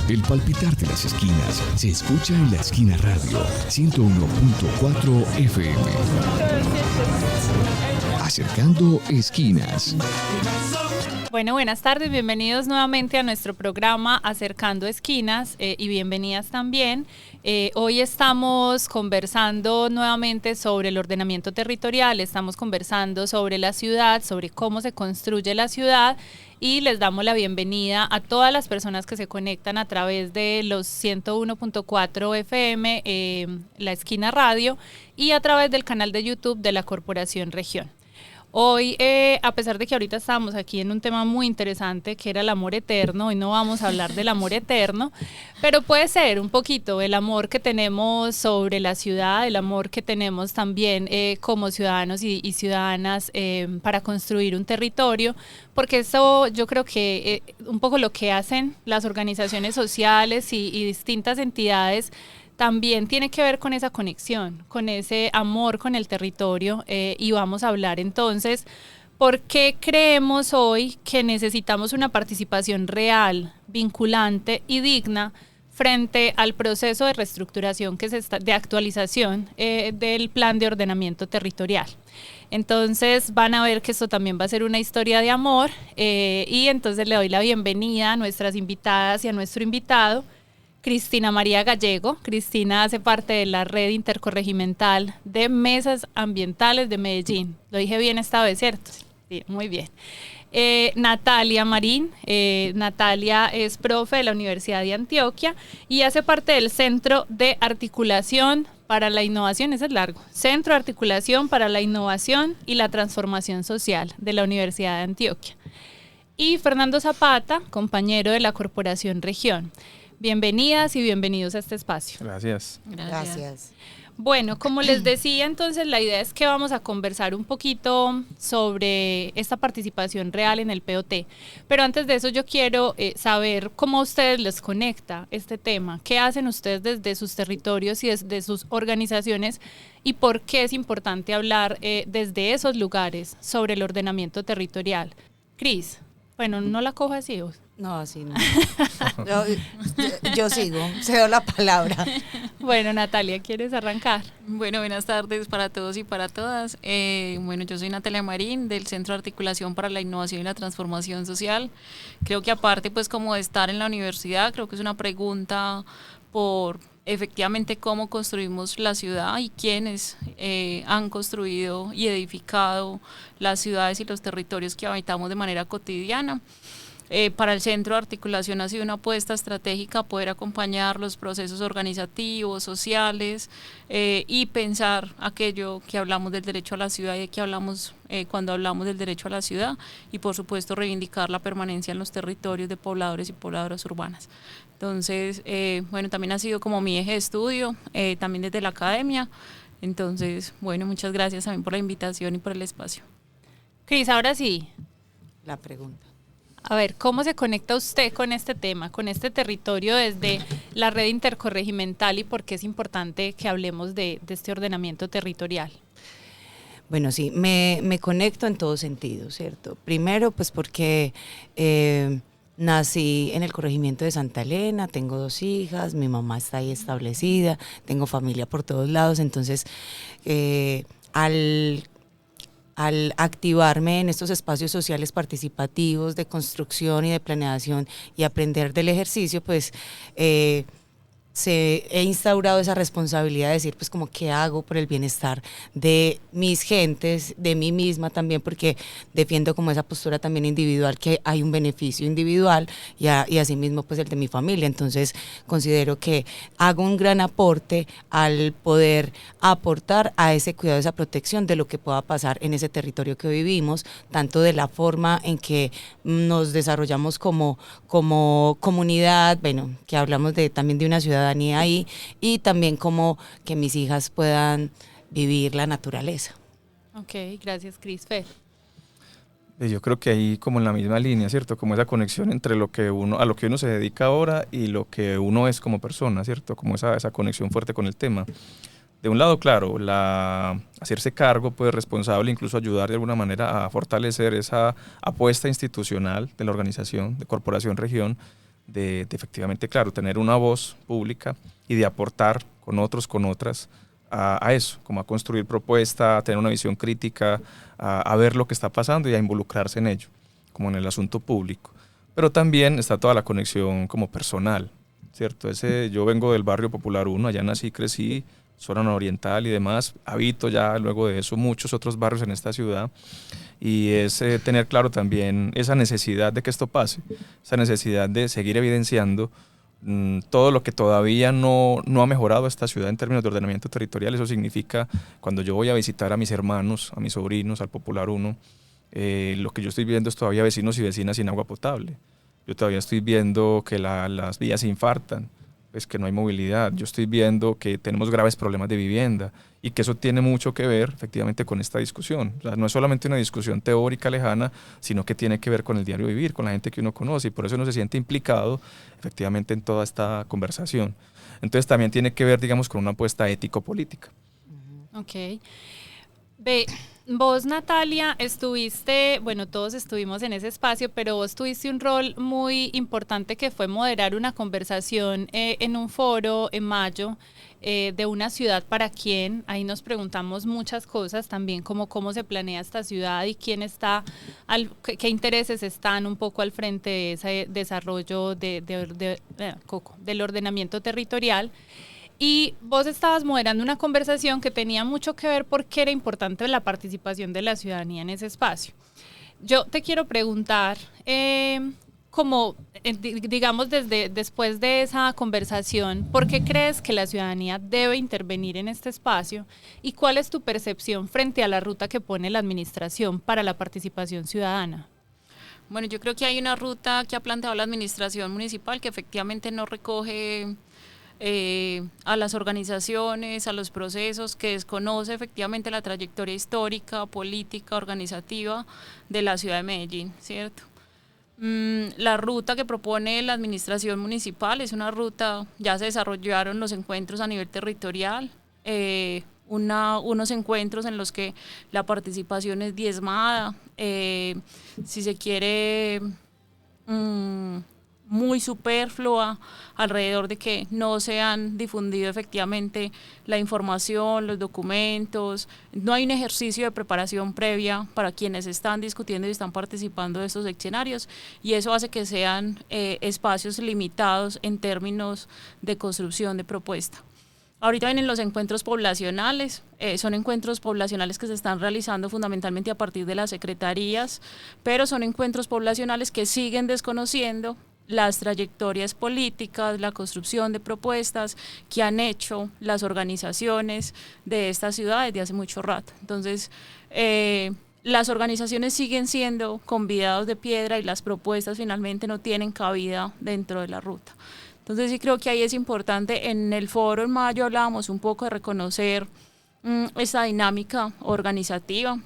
El palpitar de las esquinas se escucha en La Esquina Radio 101.4 FM. Acercando esquinas. Bueno, buenas tardes, bienvenidos nuevamente a nuestro programa Acercando Esquinas y bienvenidas también. Hoy estamos conversando nuevamente sobre el ordenamiento territorial, estamos conversando sobre la ciudad, sobre cómo se construye la ciudad y les damos la bienvenida a todas las personas que se conectan a través de los 101.4 FM, La Esquina Radio y a través del canal de YouTube de la Corporación Región. Hoy, a pesar de que ahorita estamos aquí en un tema muy interesante que era el amor eterno, hoy no vamos a hablar del amor eterno, pero puede ser un poquito el amor que tenemos sobre la ciudad, el amor que tenemos también como ciudadanos y ciudadanas para construir un territorio, porque eso yo creo que un poco lo que hacen las organizaciones sociales y distintas entidades también tiene que ver con esa conexión, con ese amor con el territorio y vamos a hablar entonces por qué creemos hoy que necesitamos una participación real, vinculante y digna frente al proceso de reestructuración de actualización del plan de ordenamiento territorial. Entonces van a ver que esto también va a ser una historia de amor y entonces le doy la bienvenida a nuestras invitadas y a nuestro invitado, Cristina María Gallego. Cristina hace parte de la red intercorregimental de mesas ambientales de Medellín. Lo dije bien esta vez, ¿cierto? Sí, muy bien. Natalia Marín. Natalia es profe de la Universidad de Antioquia y hace parte del Centro de Articulación para la Innovación, ese es largo, Centro de Articulación para la Innovación y la Transformación Social de la Universidad de Antioquia. Y Fernando Zapata, compañero de la Corporación Región. Bienvenidas y bienvenidos a este espacio. Gracias. Bueno, como les decía, entonces la idea es que vamos a conversar un poquito sobre esta participación real en el POT. Pero antes de eso yo quiero saber cómo a ustedes les conecta este tema. ¿Qué hacen ustedes desde sus territorios y desde sus organizaciones? ¿Y por qué es importante hablar desde esos lugares sobre el ordenamiento territorial? Cris, bueno, no la cojo así vos. No, así no. Yo sigo, cedo la palabra. Bueno, Natalia, ¿quieres arrancar? Bueno, buenas tardes para todos y para todas. Bueno, yo soy Natalia Marín del Centro de Articulación para la Innovación y la Transformación Social. Creo que aparte, pues como de estar en la universidad, creo que es una pregunta por efectivamente cómo construimos la ciudad y quiénes han construido y edificado las ciudades y los territorios que habitamos de manera cotidiana. Para el Centro de Articulación ha sido una apuesta estratégica poder acompañar los procesos organizativos, sociales y pensar aquello que hablamos del derecho a la ciudad y de que hablamos cuando hablamos del derecho a la ciudad y por supuesto reivindicar la permanencia en los territorios de pobladores y pobladoras urbanas. Entonces, bueno, también ha sido como mi eje de estudio, también desde la academia. Entonces, bueno, muchas gracias también por la invitación y por el espacio. Cris, ahora sí. La pregunta. A ver, ¿cómo se conecta usted con este tema, con este territorio desde la red intercorregimental y por qué es importante que hablemos de este ordenamiento territorial? Bueno, sí, me conecto en todo sentido, ¿cierto? Primero, pues porque nací en el corregimiento de Santa Elena, tengo 2 hijas, mi mamá está ahí establecida, tengo familia por todos lados, entonces al activarme en estos espacios sociales participativos de construcción y de planeación y aprender del ejercicio, pues he instaurado esa responsabilidad de decir, pues como qué hago por el bienestar de mis gentes, de mí misma también, porque defiendo como esa postura también individual, que hay un beneficio individual y asimismo pues el de mi familia. Entonces considero que hago un gran aporte al poder aportar a ese cuidado, esa protección de lo que pueda pasar en ese territorio que vivimos, tanto de la forma en que nos desarrollamos como comunidad, bueno, que hablamos también de una ciudadanía ahí, y también como que mis hijas puedan vivir la naturaleza. Ok, gracias, Cris. Fer. Yo creo que ahí como en la misma línea, ¿cierto? Como esa conexión entre a lo que uno se dedica ahora y lo que uno es como persona, ¿cierto? Como esa conexión fuerte con el tema. De un lado, claro, hacerse cargo, pues responsable, incluso ayudar de alguna manera a fortalecer esa apuesta institucional de la organización, de Corporación Región, de efectivamente, claro, tener una voz pública y de aportar con otros, con otras, a eso, como a construir propuesta, a tener una visión crítica, a ver lo que está pasando y a involucrarse en ello, como en el asunto público. Pero también está toda la conexión como personal, ¿cierto? Yo vengo del barrio Popular 1, allá nací, crecí, zona oriental y demás, habito ya luego de eso muchos otros barrios en esta ciudad, y es tener claro también esa necesidad de que esto pase, esa necesidad de seguir evidenciando todo lo que todavía no ha mejorado esta ciudad en términos de ordenamiento territorial. Eso significa, cuando yo voy a visitar a mis hermanos, a mis sobrinos, al Popular 1, lo que yo estoy viendo es todavía vecinos y vecinas sin agua potable. Yo todavía estoy viendo que las vías se infartan, pues que no hay movilidad. Yo estoy viendo que tenemos graves problemas de vivienda y que eso tiene mucho que ver efectivamente con esta discusión. O sea, no es solamente una discusión teórica lejana, sino que tiene que ver con el diario vivir, con la gente que uno conoce, y por eso uno se siente implicado efectivamente en toda esta conversación. Entonces también tiene que ver, digamos, con una apuesta ético-política. Ok. Vos, Natalia, estuviste, bueno, todos estuvimos en ese espacio, pero vos tuviste un rol muy importante que fue moderar una conversación en un foro en mayo de una ciudad para quién. Ahí nos preguntamos muchas cosas también, como cómo se planea esta ciudad y quién está, qué intereses están un poco al frente de ese desarrollo del ordenamiento territorial. Y vos estabas moderando una conversación que tenía mucho que ver porque era importante la participación de la ciudadanía en ese espacio. Yo te quiero preguntar, digamos después de esa conversación, ¿por qué crees que la ciudadanía debe intervenir en este espacio? ¿Y cuál es tu percepción frente a la ruta que pone la administración para la participación ciudadana? Bueno, yo creo que hay una ruta que ha planteado la administración municipal que efectivamente no recoge a las organizaciones, a los procesos, que desconoce efectivamente la trayectoria histórica, política, organizativa de la ciudad de Medellín, ¿cierto? La ruta que propone la administración municipal es una ruta, ya se desarrollaron los encuentros a nivel territorial, unos encuentros en los que la participación es diezmada, si se quiere muy superflua, alrededor de que no se han difundido efectivamente la información, los documentos, no hay un ejercicio de preparación previa para quienes están discutiendo y están participando de estos escenarios, y eso hace que sean espacios limitados en términos de construcción de propuesta. Ahorita vienen los encuentros poblacionales, son encuentros poblacionales que se están realizando fundamentalmente a partir de las secretarías, pero son encuentros poblacionales que siguen desconociendo las trayectorias políticas, la construcción de propuestas que han hecho las organizaciones de esta ciudad desde hace mucho rato. Entonces, las organizaciones siguen siendo convidados de piedra y las propuestas finalmente no tienen cabida dentro de la ruta. Entonces sí creo que ahí es importante. En el foro en mayo hablábamos un poco de reconocer esa dinámica organizativa.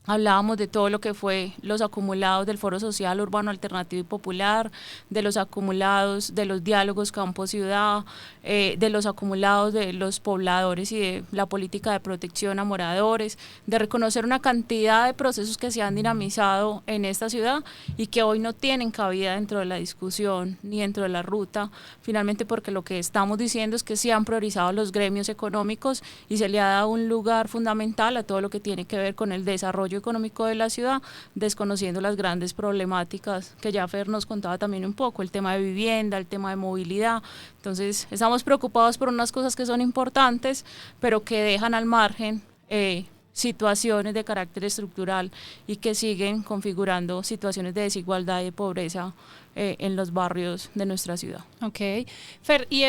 Hablábamos de todo lo que fue los acumulados del Foro Social, Urbano, Alternativo y Popular, de los acumulados de los diálogos campo-ciudad, de los acumulados de los pobladores y de la política de protección a moradores, de reconocer una cantidad de procesos que se han dinamizado en esta ciudad y que hoy no tienen cabida dentro de la discusión ni dentro de la ruta, finalmente porque lo que estamos diciendo es que se han priorizado los gremios económicos y se le ha dado un lugar fundamental a todo lo que tiene que ver con el desarrollo económico de la ciudad, desconociendo las grandes problemáticas que ya Fer nos contaba también un poco, el tema de vivienda, el tema de movilidad. Entonces estamos preocupados por unas cosas que son importantes, pero que dejan al margen situaciones de carácter estructural y que siguen configurando situaciones de desigualdad y de pobreza en los barrios de nuestra ciudad. Ok. Fer, y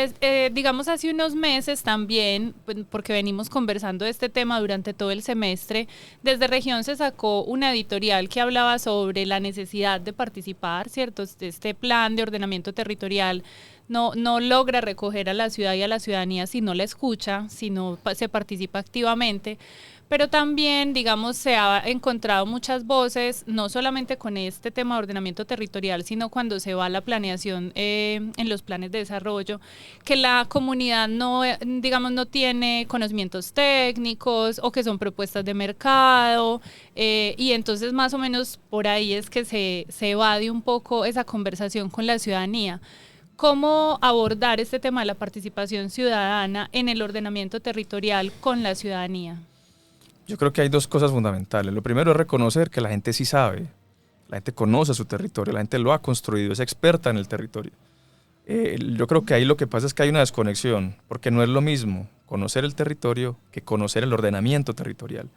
digamos hace unos meses también, porque venimos conversando de este tema durante todo el semestre, desde Región se sacó una editorial que hablaba sobre la necesidad de participar, ¿cierto? Este plan de ordenamiento territorial no logra recoger a la ciudad y a la ciudadanía si no la escucha, si no se participa activamente. Pero también, digamos, se ha encontrado muchas voces, no solamente con este tema de ordenamiento territorial, sino cuando cuando se va a la planeación en los planes de desarrollo, que la comunidad no, digamos, no tiene conocimientos técnicos o que son propuestas de mercado, y entonces más o menos por ahí es que se evade un poco esa conversación con la ciudadanía. ¿Cómo abordar este tema de la participación ciudadana en el ordenamiento territorial con la ciudadanía? Yo creo que hay dos cosas fundamentales. Lo primero es reconocer que la gente sí sabe, la gente conoce su territorio, la gente lo ha construido, es experta en el territorio. Yo creo que ahí lo que pasa es que hay una desconexión, porque no es lo mismo conocer el territorio que conocer el ordenamiento territorial.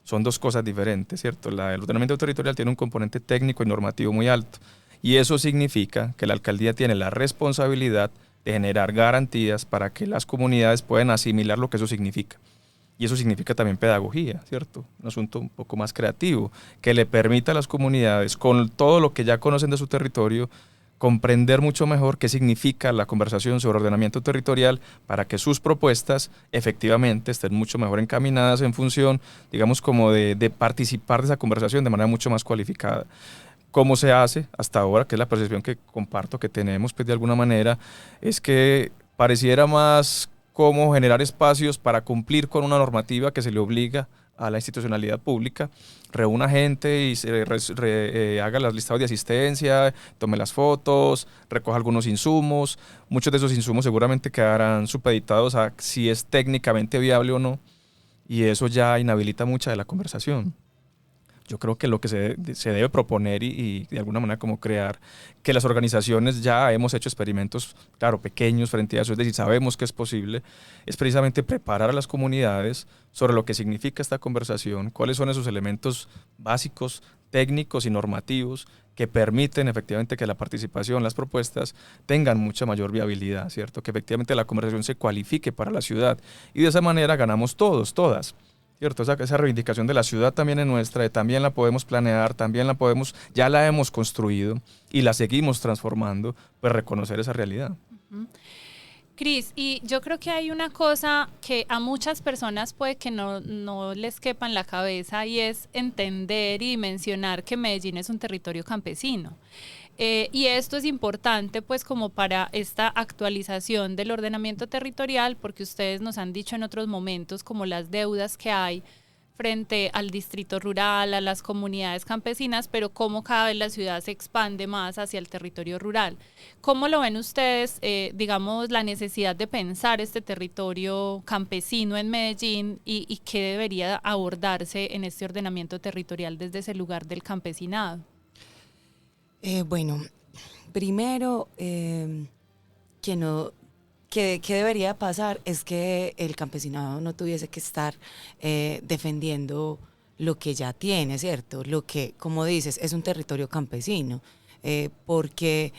Son dos cosas diferentes, ¿cierto? El ordenamiento territorial tiene un componente técnico y normativo muy alto, y eso significa que la alcaldía tiene la responsabilidad de generar garantías para que las comunidades puedan asimilar lo que eso significa. Y eso significa también pedagogía, ¿cierto? Un asunto un poco más creativo, que le permita a las comunidades, con todo lo que ya conocen de su territorio, comprender mucho mejor qué significa la conversación sobre ordenamiento territorial para que sus propuestas efectivamente estén mucho mejor encaminadas en función, digamos, como de participar de esa conversación de manera mucho más cualificada. ¿Cómo se hace hasta ahora? Que es la percepción que comparto que tenemos, pues de alguna manera, es que pareciera más cómo generar espacios para cumplir con una normativa que se le obliga a la institucionalidad pública, reúna gente y haga los listados de asistencia, tome las fotos, recoja algunos insumos. Muchos de esos insumos seguramente quedarán supeditados a si es técnicamente viable o no, y eso ya inhabilita mucha de la conversación. Yo creo que lo que se debe proponer y de alguna manera como crear que las organizaciones ya hemos hecho experimentos, claro, pequeños frente a eso, es decir, sabemos que es posible, es precisamente preparar a las comunidades sobre lo que significa esta conversación, cuáles son esos elementos básicos, técnicos y normativos que permiten efectivamente que la participación, las propuestas tengan mucha mayor viabilidad, ¿cierto? Que efectivamente la conversación se cualifique para la ciudad y de esa manera ganamos todos, todas. ¿Cierto? Esa reivindicación de la ciudad también es nuestra, también la podemos planear, también ya la hemos construido y la seguimos transformando, pues reconocer esa realidad. Cris, y yo creo que hay una cosa que a muchas personas puede que no les quepa en la cabeza, y es entender y mencionar que Medellín es un territorio campesino. Y esto es importante pues como para esta actualización del ordenamiento territorial, porque ustedes nos han dicho en otros momentos como las deudas que hay frente al distrito rural, a las comunidades campesinas, pero cómo cada vez la ciudad se expande más hacia el territorio rural. ¿Cómo lo ven ustedes, digamos, la necesidad de pensar este territorio campesino en Medellín y qué debería abordarse en este ordenamiento territorial desde ese lugar del campesinado? Bueno, primero, que debería pasar es que el campesinado no tuviese que estar defendiendo lo que ya tiene, ¿cierto? Lo que, como dices, es un territorio campesino. Porque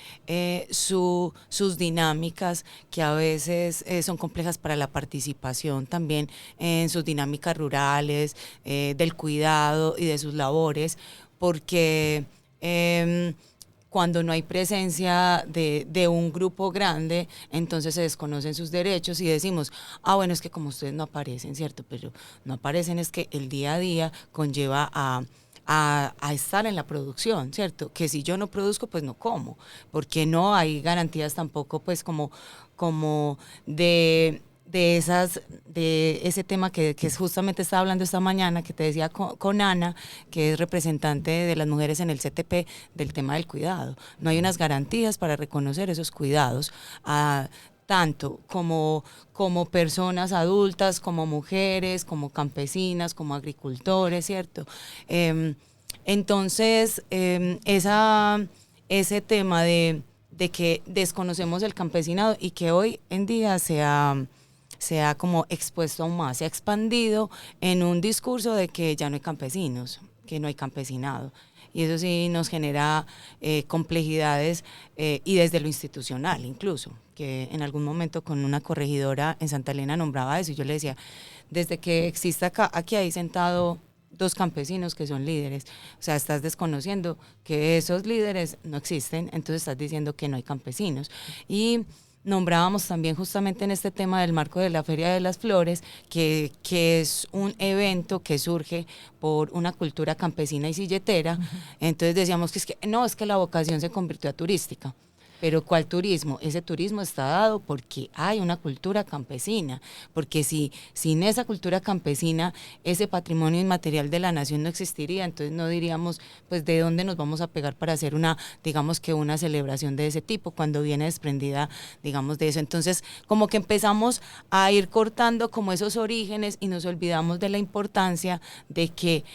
sus dinámicas, que a veces son complejas para la participación también en sus dinámicas rurales, del cuidado y de sus labores, porque cuando no hay presencia de un grupo grande, entonces se desconocen sus derechos y decimos, bueno, es que como ustedes no aparecen, ¿cierto? Pero no aparecen, es que el día a día conlleva a estar en la producción, ¿cierto? Que si yo no produzco, pues no como, porque no hay garantías tampoco, pues como de ese tema que justamente estaba hablando esta mañana, que te decía con Ana, que es representante de las mujeres en el CTP, del tema del cuidado. No hay unas garantías para reconocer esos cuidados, tanto como personas adultas, como mujeres, como campesinas, como agricultores, ¿cierto? Entonces, ese tema de que desconocemos el campesinado y que hoy en día se ha como expuesto aún más, se ha expandido en un discurso de que ya no hay campesinos, que no hay campesinado. Y eso sí nos genera complejidades y desde lo institucional incluso, que en algún momento con una corregidora en Santa Elena nombraba eso y yo le decía, desde que exista aquí hay sentado 2 campesinos que son líderes, o sea, estás desconociendo que esos líderes no existen, entonces estás diciendo que no hay campesinos. Y nombrábamos también justamente en este tema del marco de la Feria de las Flores, que es un evento que surge por una cultura campesina y silletera. Entonces decíamos que es que la vocación se convirtió a turística. Pero ¿cuál turismo? Ese turismo está dado porque hay una cultura campesina, porque sin esa cultura campesina, ese patrimonio inmaterial de la nación no existiría, entonces no diríamos, pues, de dónde nos vamos a pegar para hacer digamos que una celebración de ese tipo, cuando viene desprendida, digamos, de eso. Entonces, como que empezamos a ir cortando como esos orígenes y nos olvidamos de la importancia de que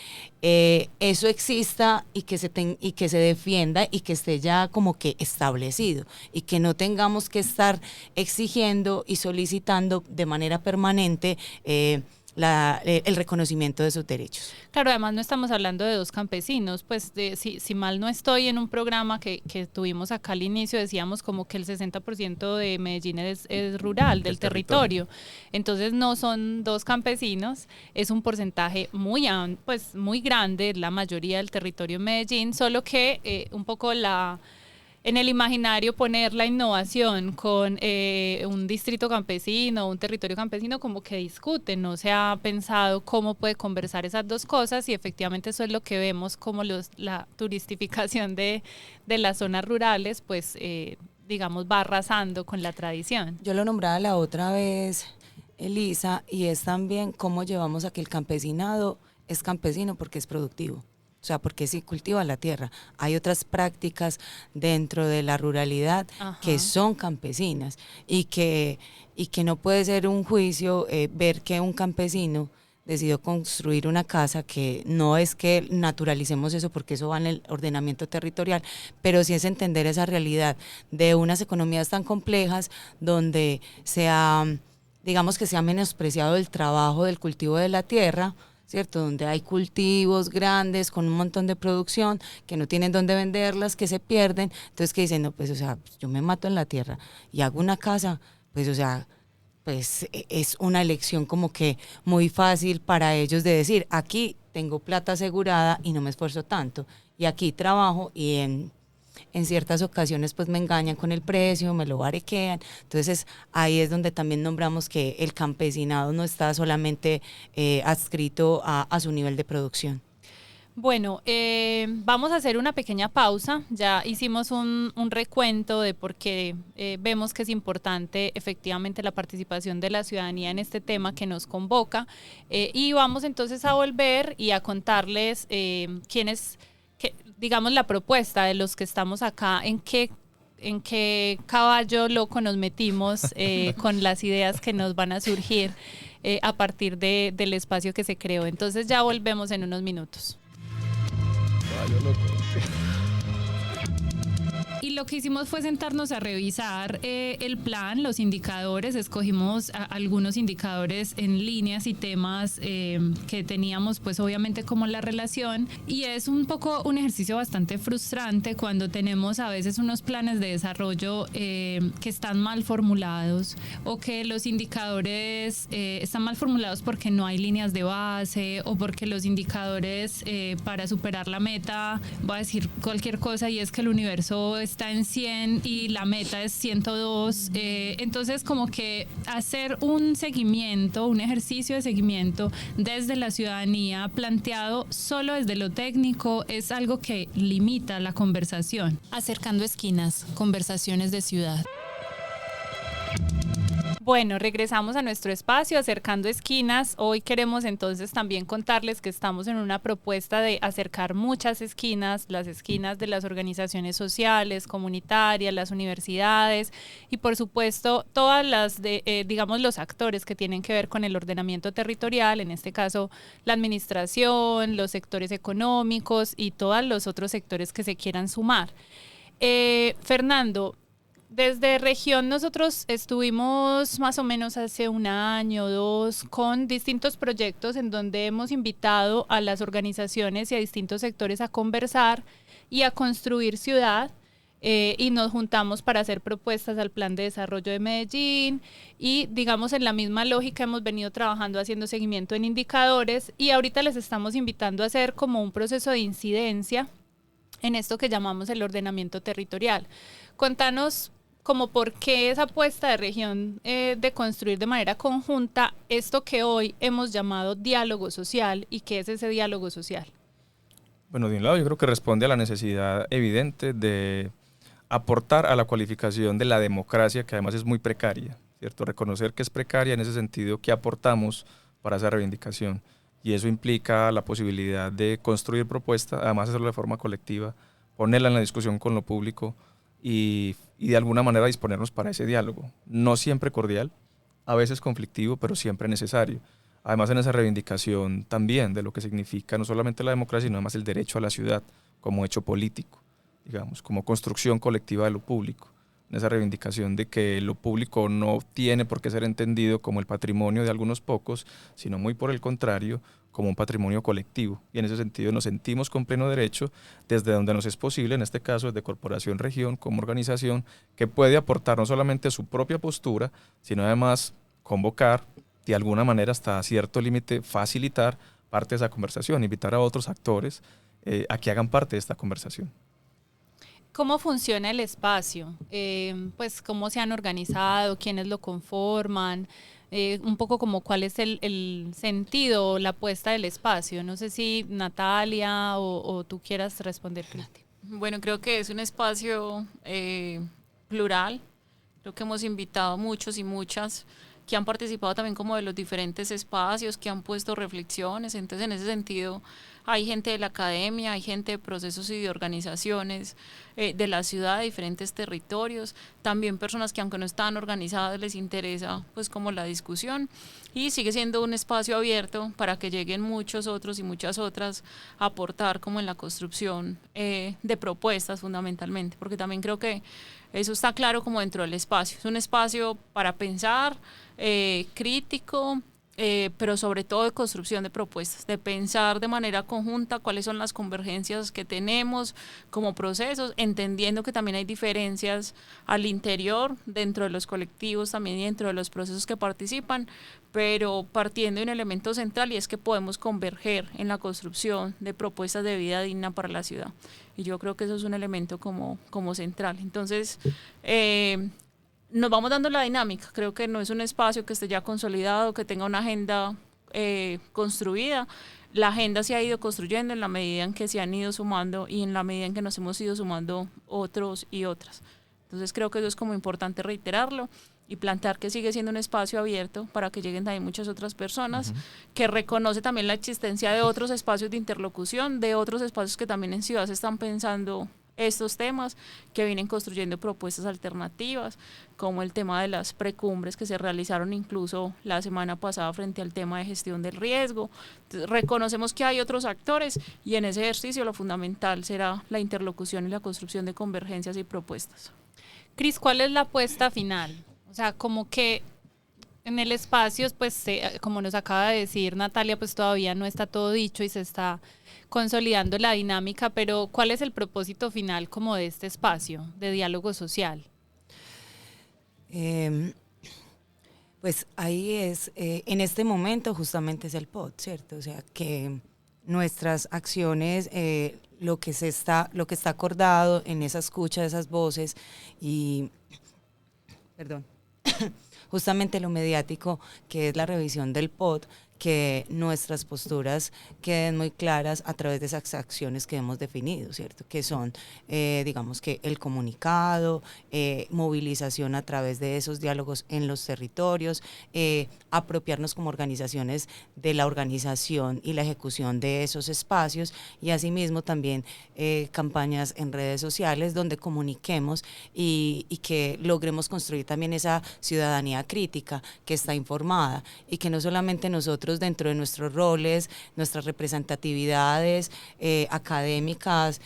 eso exista y que se defienda y que esté ya como que establecido y que no tengamos que estar exigiendo y solicitando de manera permanente el reconocimiento de sus derechos. Claro, además no estamos hablando de dos campesinos, pues si mal no estoy, en un programa que tuvimos acá al inicio decíamos como que el 60% de Medellín es rural, del territorio. Entonces no son dos campesinos, es un porcentaje muy grande, la mayoría del territorio en Medellín, solo que un poco en el imaginario poner la innovación con un distrito campesino, un territorio campesino, como que discuten, no se ha pensado cómo puede conversar esas dos cosas y efectivamente eso es lo que vemos como la turistificación de las zonas rurales, pues digamos va arrasando con la tradición. Yo lo nombraba la otra vez, Elisa, y es también cómo llevamos a que el campesinado es campesino porque es productivo. O sea, porque sí cultiva la tierra. Hay otras prácticas dentro de la ruralidad que son campesinas y que no puede ser un juicio ver que un campesino decidió construir una casa, que no es que naturalicemos eso porque eso va en el ordenamiento territorial, pero sí es entender esa realidad de unas economías tan complejas donde digamos que se ha menospreciado el trabajo del cultivo de la tierra, ¿cierto? Donde hay cultivos grandes con un montón de producción que no tienen dónde venderlas, que se pierden, entonces que dicen, no, pues, o sea, yo me mato en la tierra y hago una casa, pues, o sea, pues es una elección como que muy fácil para ellos de decir, aquí tengo plata asegurada y no me esfuerzo tanto, y aquí trabajo y en ciertas ocasiones pues me engañan con el precio, me lo barequean. Entonces ahí es donde también nombramos que el campesinado no está solamente adscrito a su nivel de producción. Bueno, vamos a hacer una pequeña pausa. Ya hicimos un recuento de por qué vemos que es importante efectivamente la participación de la ciudadanía en este tema que nos convoca, y vamos entonces a volver y a contarles digamos la propuesta de los que estamos acá, en qué caballo loco nos metimos con las ideas que nos van a surgir a partir del espacio que se creó. Entonces ya volvemos en unos minutos. Caballo loco. Y lo que hicimos fue sentarnos a revisar el plan, los indicadores, escogimos algunos indicadores en líneas y temas que teníamos pues obviamente como la relación, y es un poco un ejercicio bastante frustrante cuando tenemos a veces unos planes de desarrollo que están mal formulados, o que los indicadores están mal formulados porque no hay líneas de base, o porque los indicadores para superar la meta, voy a decir cualquier cosa, y es que el universo está en 100 y la meta es 102, entonces como que hacer un seguimiento, un ejercicio de seguimiento desde la ciudadanía planteado solo desde lo técnico es algo que limita la conversación. Acercando esquinas, conversaciones de ciudad. Bueno, regresamos a nuestro espacio, Acercando Esquinas. Hoy queremos entonces también contarles que estamos en una propuesta de acercar muchas esquinas, las esquinas de las organizaciones sociales, comunitarias, las universidades y por supuesto todas las digamos los actores que tienen que ver con el ordenamiento territorial, en este caso la administración, los sectores económicos y todos los otros sectores que se quieran sumar. Fernando, desde región nosotros estuvimos más o menos hace un año o dos con distintos proyectos en donde hemos invitado a las organizaciones y a distintos sectores a conversar y a construir ciudad, y nos juntamos para hacer propuestas al plan de desarrollo de Medellín y digamos en la misma lógica hemos venido trabajando haciendo seguimiento en indicadores y ahorita les estamos invitando a hacer como un proceso de incidencia en esto que llamamos el ordenamiento territorial. Contanos como por qué esa apuesta de región de construir de manera conjunta esto que hoy hemos llamado diálogo social, y qué es ese diálogo social. Bueno, de un lado yo creo que responde a la necesidad evidente de aportar a la cualificación de la democracia, que además es muy precaria, ¿cierto? Reconocer que es precaria en ese sentido, que aportamos para esa reivindicación. Y eso implica la posibilidad de construir propuestas, además hacerlo de forma colectiva, ponerla en la discusión con lo público y de alguna manera disponernos para ese diálogo. No siempre cordial, a veces conflictivo, pero siempre necesario. Además, en esa reivindicación también de lo que significa no solamente la democracia, sino además el derecho a la ciudad como hecho político, digamos, como construcción colectiva de lo público. En esa reivindicación de que lo público no tiene por qué ser entendido como el patrimonio de algunos pocos, sino muy por el contrario, como un patrimonio colectivo. Y en ese sentido nos sentimos con pleno derecho, desde donde nos es posible, en este caso desde Corporación Región, como organización, que puede aportar no solamente su propia postura, sino además convocar, de alguna manera hasta cierto límite, facilitar parte de esa conversación, invitar a otros actores a que hagan parte de esta conversación. ¿Cómo funciona el espacio? Pues cómo se han organizado, quiénes lo conforman, un poco como cuál es el sentido, la apuesta del espacio. No sé si Natalia o tú quieras responder, Cristi. Bueno, creo que es un espacio plural. Creo que hemos invitado a muchos y muchas que han participado también como de los diferentes espacios, que han puesto reflexiones. Entonces, en ese sentido, hay gente de la academia, hay gente de procesos y de organizaciones de la ciudad, de diferentes territorios, también personas que aunque no están organizadas les interesa pues como la discusión, y sigue siendo un espacio abierto para que lleguen muchos otros y muchas otras a aportar como en la construcción de propuestas fundamentalmente, porque también creo que eso está claro como dentro del espacio. Es un espacio para pensar, crítico, pero sobre todo de construcción de propuestas, de pensar de manera conjunta cuáles son las convergencias que tenemos como procesos, entendiendo que también hay diferencias al interior, dentro de los colectivos también y dentro de los procesos que participan, pero partiendo de un elemento central, y es que podemos converger en la construcción de propuestas de vida digna para la ciudad. Y yo creo que eso es un elemento como central. Entonces, nos vamos dando la dinámica. Creo que no es un espacio que esté ya consolidado, que tenga una agenda construida. La agenda se ha ido construyendo en la medida en que se han ido sumando y en la medida en que nos hemos ido sumando otros y otras. Entonces creo que eso es como importante reiterarlo y plantear que sigue siendo un espacio abierto para que lleguen también muchas otras personas, que reconoce también la existencia de otros espacios de interlocución, de otros espacios que también en ciudad se están pensando estos temas, que vienen construyendo propuestas alternativas, como el tema de las precumbres que se realizaron incluso la semana pasada frente al tema de gestión del riesgo. Entonces, reconocemos que hay otros actores y en ese ejercicio lo fundamental será la interlocución y la construcción de convergencias y propuestas. Cris, ¿cuál es la apuesta final? O sea, como que en el espacio, pues como nos acaba de decir Natalia, pues todavía no está todo dicho y se está consolidando la dinámica, pero ¿cuál es el propósito final como de este espacio de diálogo social? Pues ahí es, en este momento justamente es el POT, ¿cierto? O sea, que nuestras acciones, lo que está acordado en esa escucha de esas voces y, perdón, justamente lo mediático, que es la revisión del POT, que nuestras posturas queden muy claras a través de esas acciones que hemos definido, ¿cierto? Que son, digamos que el comunicado, movilización a través de esos diálogos en los territorios, apropiarnos como organizaciones de la organización y la ejecución de esos espacios, y asimismo también campañas en redes sociales donde comuniquemos y que logremos construir también esa ciudadanía crítica que está informada, y que no solamente nosotros dentro de nuestros roles, nuestras representatividades académicas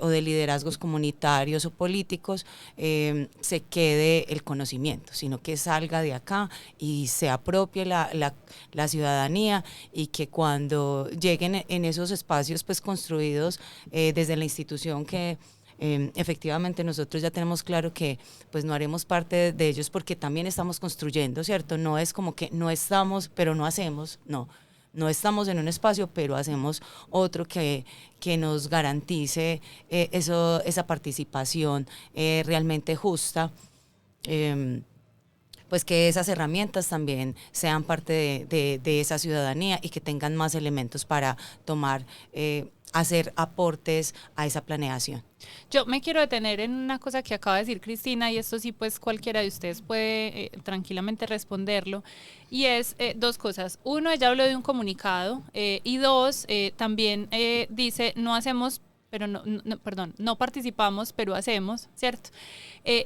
o de liderazgos comunitarios o políticos, se quede el conocimiento, sino que salga de acá y se apropie la ciudadanía, y que cuando lleguen en esos espacios pues construidos desde la institución que efectivamente nosotros ya tenemos claro que pues no haremos parte de ellos, porque también estamos construyendo, ¿cierto? No es como que no estamos pero no hacemos, no estamos en un espacio pero hacemos otro que nos garantice esa participación realmente justa. pues que esas herramientas también sean parte de esa ciudadanía y que tengan más elementos para tomar, hacer aportes a esa planeación. Yo me quiero detener en una cosa que acaba de decir Cristina, y esto sí pues cualquiera de ustedes puede tranquilamente responderlo, y es dos cosas. Uno, ella habló de un comunicado, y dos, también dice no hacemos, pero no participamos, pero hacemos, ¿cierto?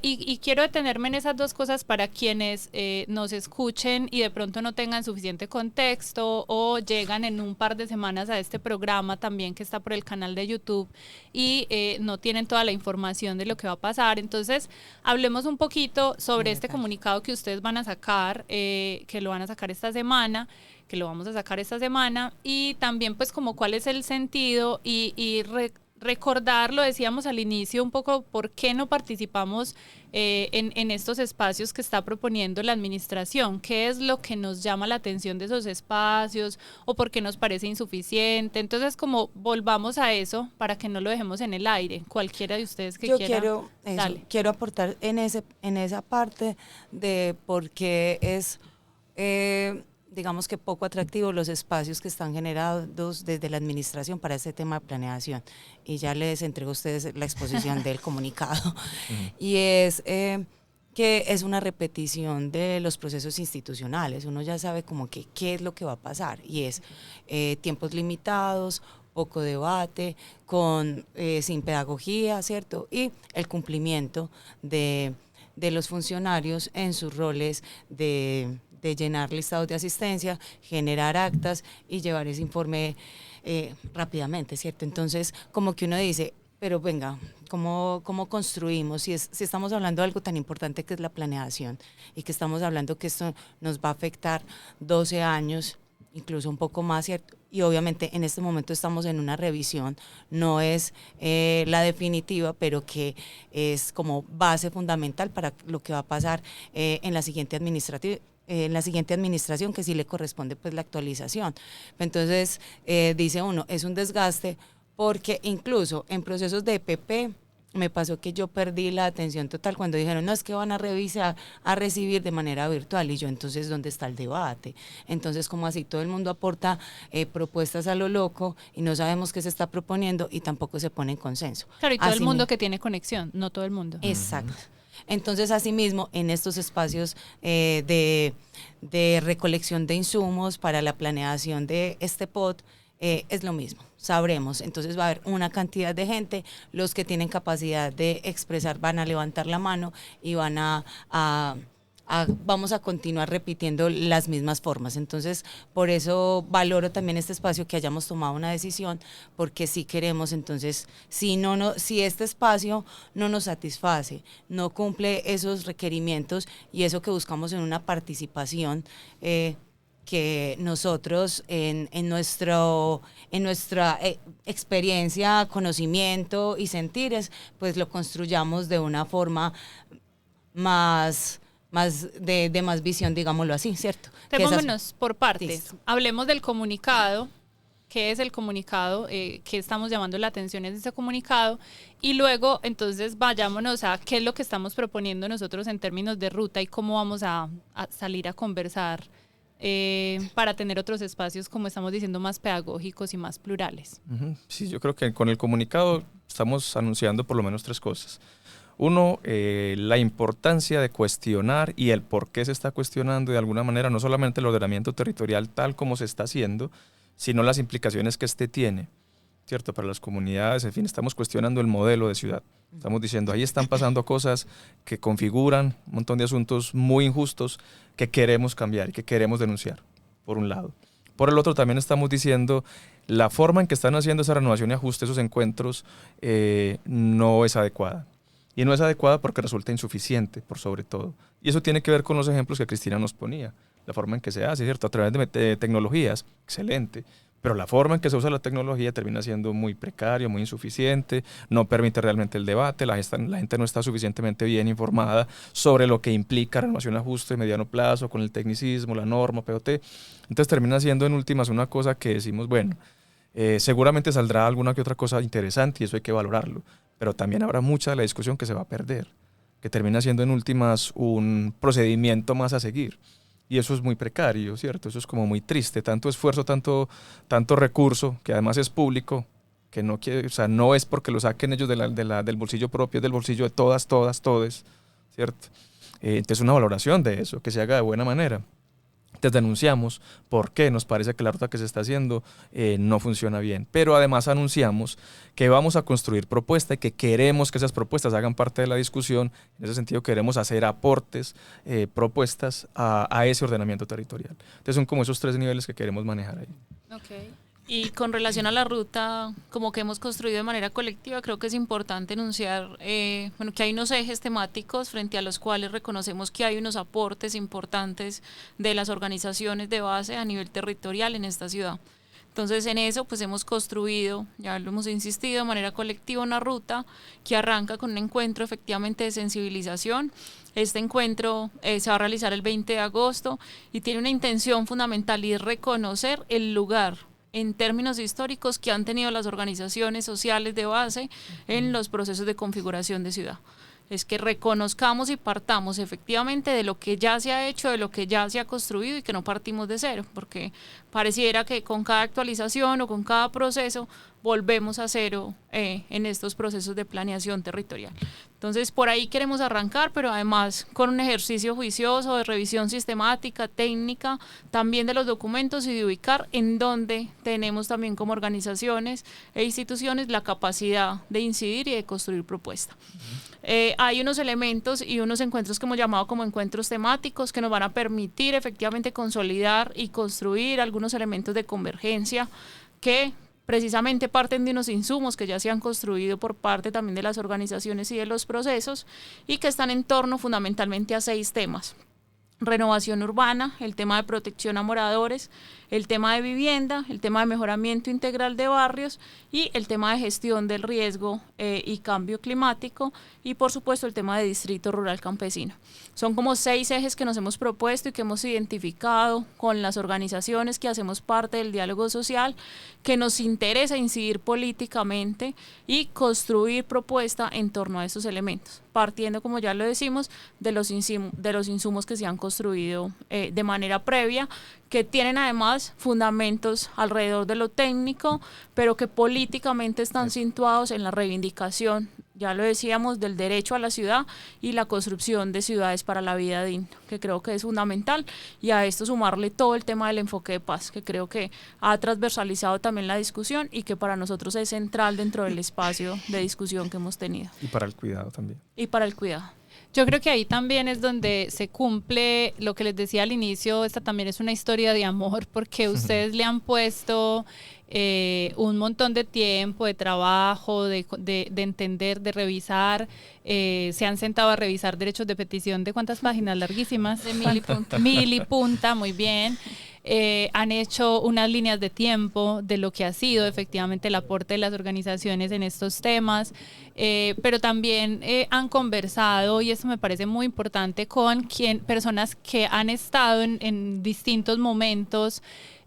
Y quiero detenerme en esas dos cosas para quienes nos escuchen y de pronto no tengan suficiente contexto o llegan en un par de semanas a este programa también que está por el canal de YouTube y no tienen toda la información de lo que va a pasar. Entonces, hablemos un poquito sobre este comunicado que ustedes van a sacar, que lo van a sacar esta semana, que lo vamos a sacar esta semana, y también pues como cuál es el sentido y recordar, lo decíamos al inicio, un poco por qué no participamos en estos espacios que está proponiendo la administración, qué es lo que nos llama la atención de esos espacios o por qué nos parece insuficiente. Entonces, como volvamos a eso para que no lo dejemos en el aire, cualquiera de ustedes que quiera. Quiero aportar en esa parte de por qué es digamos que poco atractivos los espacios que están generados desde la administración para este tema de planeación. Y ya les entrego a ustedes la exposición del comunicado. Y es que es una repetición de los procesos institucionales. Uno ya sabe como que qué es lo que va a pasar. Y es tiempos limitados, poco debate, sin pedagogía, ¿cierto? Y el cumplimiento de los funcionarios en sus roles de llenar listados de asistencia, generar actas y llevar ese informe rápidamente, ¿cierto? Entonces, como que uno dice, pero venga, ¿cómo construimos? Si estamos hablando de algo tan importante que es la planeación y que estamos hablando que esto nos va a afectar 12 años, incluso un poco más, ¿cierto? Y obviamente en este momento estamos en una revisión, no es la definitiva, pero que es como base fundamental para lo que va a pasar en la siguiente administración, que sí le corresponde pues la actualización. Entonces dice uno, es un desgaste porque incluso en procesos de EPP me pasó que yo perdí la atención total cuando dijeron, no, es que van a revisar, a recibir de manera virtual, y yo, entonces, ¿dónde está el debate? Entonces, como así todo el mundo aporta propuestas a lo loco y no sabemos qué se está proponiendo y tampoco se pone en consenso. Claro, y todo el mundo que tiene conexión, no todo el mundo. Exacto. Entonces, asimismo, en estos espacios de recolección de insumos para la planeación de este POT, es lo mismo, sabremos. Entonces va a haber una cantidad de gente, los que tienen capacidad de expresar van a levantar la mano y vamos a continuar repitiendo las mismas formas. Entonces, por eso valoro también este espacio que hayamos tomado una decisión, porque si queremos, entonces, si este espacio no nos satisface, no cumple esos requerimientos y eso que buscamos en una participación, que nosotros en nuestra experiencia, conocimiento y sentires, pues lo construyamos de una forma más de más visión, digámoslo así, ¿cierto? Vámonos por partes. Listo. Hablemos del comunicado. ¿Qué es el comunicado? ¿Qué estamos llamando la atención en ese comunicado? Y luego, entonces, vayámonos a qué es lo que estamos proponiendo nosotros en términos de ruta y cómo vamos a salir a conversar para tener otros espacios, como estamos diciendo, más pedagógicos y más plurales. Sí, yo creo que con el comunicado estamos anunciando por lo menos 3 cosas. Uno, la importancia de cuestionar y el por qué se está cuestionando de alguna manera, no solamente el ordenamiento territorial tal como se está haciendo, sino las implicaciones que este tiene, ¿cierto? Para las comunidades, en fin, estamos cuestionando el modelo de ciudad. Estamos diciendo, ahí están pasando cosas que configuran un montón de asuntos muy injustos que queremos cambiar y que queremos denunciar, por un lado. Por el otro, también estamos diciendo, la forma en que están haciendo esa renovación y ajuste, esos encuentros, no es adecuada. Y no es adecuada porque resulta insuficiente, por sobre todo. Y eso tiene que ver con los ejemplos que Cristina nos ponía. La forma en que se hace, ¿cierto? A través de tecnologías, excelente. Pero la forma en que se usa la tecnología termina siendo muy precario, muy insuficiente, no permite realmente el debate, la gente no está suficientemente bien informada sobre lo que implica renovación ajuste de mediano plazo, con el tecnicismo, la norma, POT. Entonces termina siendo en últimas una cosa que decimos, bueno, seguramente saldrá alguna que otra cosa interesante y eso hay que valorarlo, pero también habrá mucha de la discusión que se va a perder. que termina siendo en últimas un procedimiento más a seguir. Y eso es muy precario, ¿cierto? Eso es como muy triste, tanto esfuerzo, tanto recurso, que además es público, que no quiere, o sea, no es porque lo saquen ellos del bolsillo propio, es del bolsillo de todas, ¿cierto? Entonces una valoración de eso, que se haga de buena manera. Entonces denunciamos por qué nos parece que la ruta que se está haciendo no funciona bien, pero además anunciamos que vamos a construir propuestas y que queremos que esas propuestas hagan parte de la discusión. En ese sentido queremos hacer aportes, propuestas a ese ordenamiento territorial. Entonces son como esos 3 niveles que queremos manejar ahí. Okay. Y con relación a la ruta, como que hemos construido de manera colectiva, creo que es importante enunciar que hay unos ejes temáticos frente a los cuales reconocemos que hay unos aportes importantes de las organizaciones de base a nivel territorial en esta ciudad. Entonces en eso pues hemos construido, ya lo hemos insistido, de manera colectiva una ruta que arranca con un encuentro efectivamente de sensibilización. Este encuentro se va a realizar el 20 de agosto y tiene una intención fundamental y es reconocer el lugar en términos históricos que han tenido las organizaciones sociales de base en los procesos de configuración de ciudad. Es que reconozcamos y partamos efectivamente de lo que ya se ha hecho, de lo que ya se ha construido y que no partimos de cero, porque pareciera que con cada actualización o con cada proceso volvemos a cero en estos procesos de planeación territorial. Entonces por ahí queremos arrancar, pero además con un ejercicio juicioso de revisión sistemática, técnica, también de los documentos y de ubicar en dónde tenemos también como organizaciones e instituciones la capacidad de incidir y de construir propuestas. Hay unos elementos y unos encuentros que hemos llamado como encuentros temáticos que nos van a permitir efectivamente consolidar y construir algunos elementos de convergencia que precisamente parten de unos insumos que ya se han construido por parte también de las organizaciones y de los procesos y que están en torno fundamentalmente a 6 temas. Renovación urbana, el tema de protección a moradores, el tema de vivienda, el tema de mejoramiento integral de barrios y el tema de gestión del riesgo y cambio climático y por supuesto el tema de distrito rural campesino. Son como 6 ejes que nos hemos propuesto y que hemos identificado con las organizaciones que hacemos parte del diálogo social, que nos interesa incidir políticamente y construir propuesta en torno a esos elementos, partiendo, como ya lo decimos, de los insumos que se han construido de manera previa, que tienen además fundamentos alrededor de lo técnico, pero que políticamente están situados en la reivindicación, ya lo decíamos, del derecho a la ciudad y la construcción de ciudades para la vida digna, que creo que es fundamental, y a esto sumarle todo el tema del enfoque de paz, que creo que ha transversalizado también la discusión y que para nosotros es central dentro del espacio de discusión que hemos tenido. Y para el cuidado también. Y para el cuidado. Yo creo que ahí también es donde se cumple lo que les decía al inicio. Esta también es una historia de amor, porque ustedes le han puesto un montón de tiempo, de trabajo, de entender, de revisar. Se han sentado a revisar derechos de petición de ¿cuántas páginas? Larguísimas. De 1000 y punta. 1000 y punta, muy bien. Han hecho unas líneas de tiempo de lo que ha sido efectivamente el aporte de las organizaciones en estos temas, pero también han conversado, y eso me parece muy importante, con personas que han estado en distintos momentos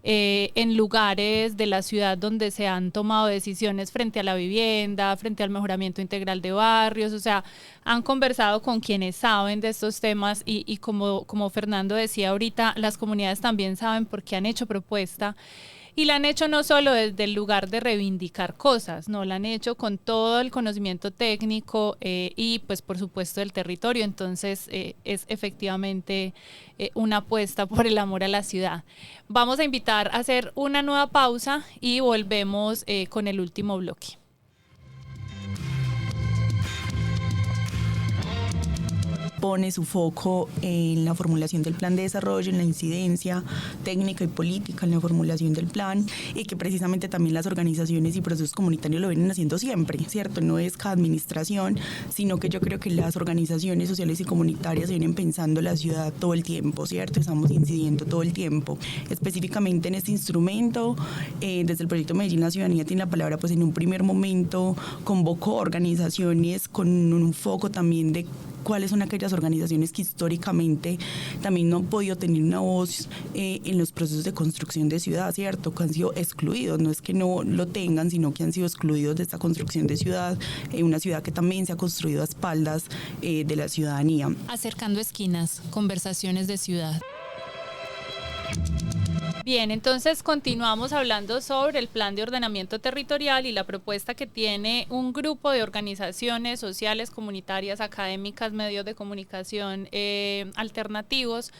en lugares de la ciudad donde se han tomado decisiones frente a la vivienda, frente al mejoramiento integral de barrios. O sea, han conversado con quienes saben de estos temas y como Fernando decía ahorita, las comunidades también saben porque han hecho propuesta. Y la han hecho no solo desde el lugar de reivindicar cosas, no, la han hecho con todo el conocimiento técnico y pues por supuesto del territorio. Entonces es efectivamente una apuesta por el amor a la ciudad. Vamos a invitar a hacer una nueva pausa y volvemos con el último bloque. Pone su foco en la formulación del plan de desarrollo, en la incidencia técnica y política en la formulación del plan, y que precisamente también las organizaciones y procesos comunitarios lo vienen haciendo siempre, ¿cierto? No es cada administración, sino que yo creo que las organizaciones sociales y comunitarias vienen pensando la ciudad todo el tiempo, ¿cierto? Estamos incidiendo todo el tiempo. Específicamente en este instrumento, desde el proyecto Medellín la Ciudadanía tiene la palabra, pues en un primer momento convocó organizaciones con un foco también de cuáles son aquellas organizaciones que históricamente también no han podido tener una voz en los procesos de construcción de ciudad, ¿cierto? Que han sido excluidos, no es que no lo tengan, sino que han sido excluidos de esta construcción de ciudad, una ciudad que también se ha construido a espaldas de la ciudadanía. Acercando esquinas, conversaciones de ciudad. Bien, entonces continuamos hablando sobre el plan de ordenamiento territorial y la propuesta que tiene un grupo de organizaciones sociales, comunitarias, académicas, medios de comunicación alternativos,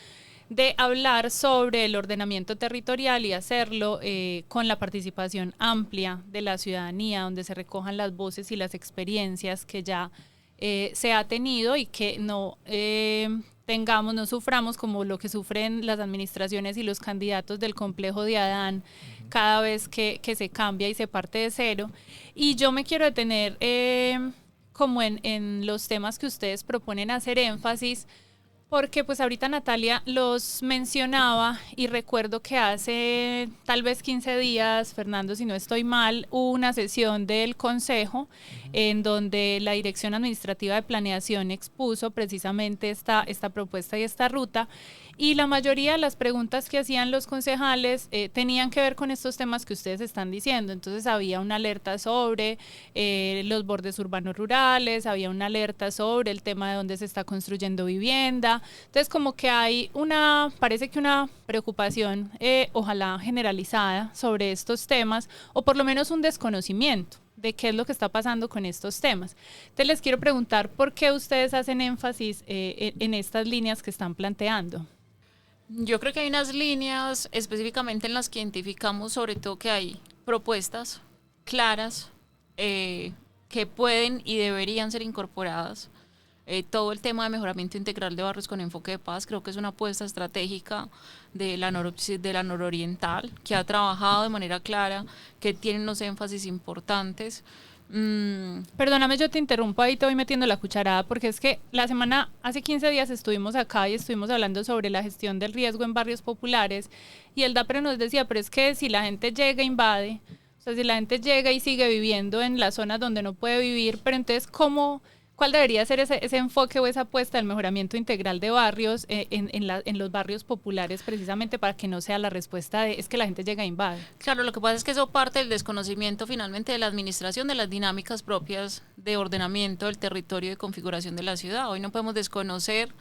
de hablar sobre el ordenamiento territorial y hacerlo con la participación amplia de la ciudadanía, donde se recojan las voces y las experiencias que ya se ha tenido y que no suframos como lo que sufren las administraciones y los candidatos del complejo de Adán cada vez que se cambia y se parte de cero. Y yo me quiero detener como en los temas que ustedes proponen hacer énfasis, porque pues ahorita Natalia los mencionaba y recuerdo que hace tal vez 15 días, Fernando, si no estoy mal, hubo una sesión del Consejo en donde la Dirección Administrativa de Planeación expuso precisamente esta propuesta y esta ruta, y la mayoría de las preguntas que hacían los concejales tenían que ver con estos temas que ustedes están diciendo. Entonces había una alerta sobre los bordes urbanos rurales, había una alerta sobre el tema de dónde se está construyendo vivienda. Entonces como que hay parece que una preocupación ojalá generalizada sobre estos temas, o por lo menos un desconocimiento de qué es lo que está pasando con estos temas. Entonces les quiero preguntar por qué ustedes hacen énfasis en estas líneas que están planteando. Yo creo que hay unas líneas específicamente en las que identificamos sobre todo que hay propuestas claras que pueden y deberían ser incorporadas. Todo el tema de mejoramiento integral de barrios con enfoque de paz creo que es una apuesta estratégica de la nororiental, que ha trabajado de manera clara, que tiene unos énfasis importantes. Perdóname, yo te interrumpo ahí, te voy metiendo la cucharada, porque es que hace 15 días estuvimos acá y estuvimos hablando sobre la gestión del riesgo en barrios populares, y el DAPRE nos decía, pero es que si la gente llega e invade, o sea, si la gente llega y sigue viviendo en las zonas donde no puede vivir, pero entonces ¿cuál debería ser ese enfoque o esa apuesta del mejoramiento integral de barrios en los barrios populares, precisamente para que no sea la respuesta de es que la gente llega e invade? Claro, lo que pasa es que eso parte del desconocimiento finalmente de la administración de las dinámicas propias de ordenamiento del territorio y de configuración de la ciudad. Hoy no podemos desconocer,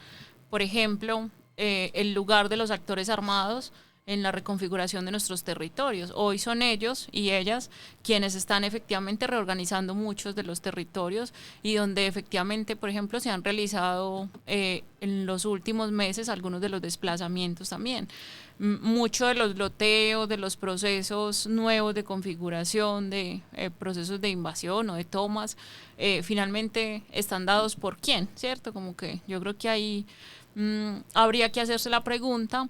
por ejemplo, el lugar de los actores armados en la reconfiguración de nuestros territorios. Hoy son ellos y ellas quienes están efectivamente reorganizando muchos de los territorios, y donde efectivamente, por ejemplo, se han realizado en los últimos meses algunos de los desplazamientos también. Mucho de los loteos, de los procesos nuevos de configuración, de procesos de invasión o de tomas, finalmente están dados por quién, ¿cierto? Como que yo creo que ahí habría que hacerse la pregunta.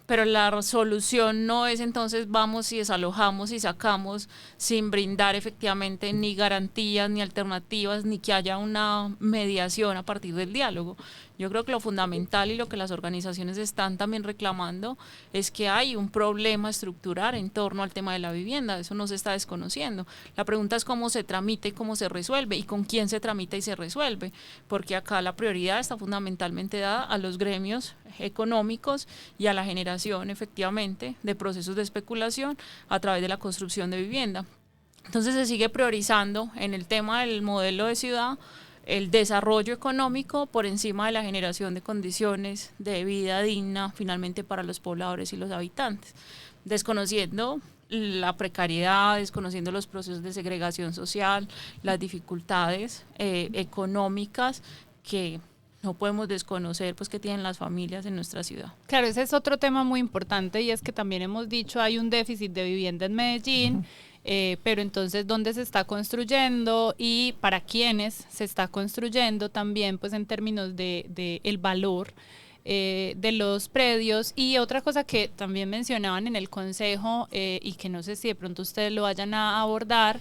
Pero la solución no es entonces vamos y desalojamos y sacamos sin brindar efectivamente ni garantías ni alternativas, ni que haya una mediación a partir del diálogo. Yo creo que lo fundamental y lo que las organizaciones están también reclamando es que hay un problema estructural en torno al tema de la vivienda. Eso no se está desconociendo. La pregunta es cómo se tramita y cómo se resuelve, y con quién se tramita y se resuelve, porque acá la prioridad está fundamentalmente dada a los gremios económicos y a la generación efectivamente de procesos de especulación a través de la construcción de vivienda. Entonces se sigue priorizando en el tema del modelo de ciudad el desarrollo económico por encima de la generación de condiciones de vida digna finalmente para los pobladores y los habitantes, desconociendo la precariedad, desconociendo los procesos de segregación social, las dificultades económicas que no podemos desconocer, pues, que tienen las familias en nuestra ciudad. Claro, ese es otro tema muy importante, y es que también hemos dicho hay un déficit de vivienda en Medellín. Pero entonces dónde se está construyendo y para quiénes se está construyendo también, pues en términos de el valor de los predios. Y otra cosa que también mencionaban en el consejo y que no sé si de pronto ustedes lo vayan a abordar,